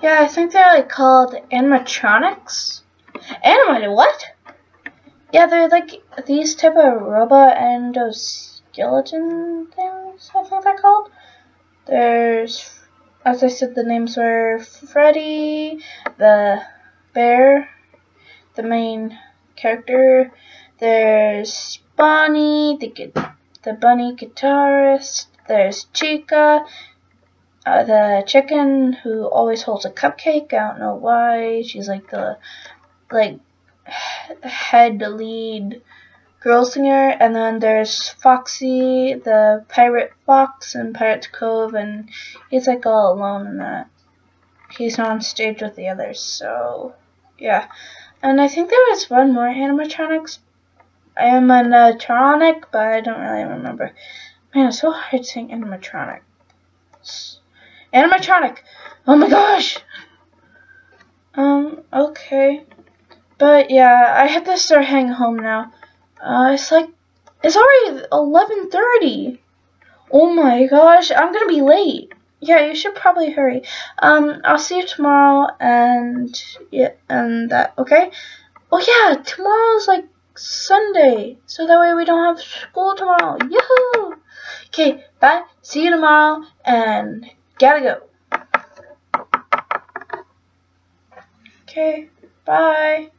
Yeah, I think they're like called animatronics. Animated what? Yeah, they're like these type of robot endoskeleton things, I think they're called. There's, as I said, the names were Freddy, the bear, the main character. There's Bonnie, the bunny guitarist. There's Chica, the chicken who always holds a cupcake. I don't know why. She's like the head lead girl singer. And then there's Foxy, the pirate fox in Pirates Cove, and he's like all alone in that. He's not on stage with the others, so yeah. And I think there was one more animatronics. But I don't really remember. Man, it's so hard saying animatronic. Animatronic! Oh my gosh! Okay. But yeah, I have to start heading home now. It's already 11:30. Oh my gosh, I'm gonna be late. Yeah, you should probably hurry. I'll see you tomorrow, and yeah, and that, okay? Oh yeah, tomorrow's like Sunday, so that way we don't have school tomorrow. Yahoo! Okay, bye. See you tomorrow, and gotta go. Okay, bye.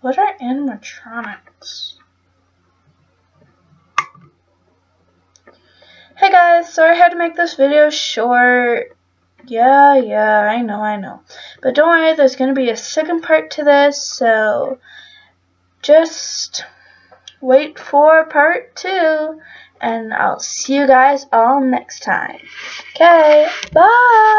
What are animatronics? Hey guys, sorry I had to make this video short. Yeah, I know. But don't worry, there's going to be a second part to this, so just wait for part 2, and I'll see you guys all next time. Okay, bye!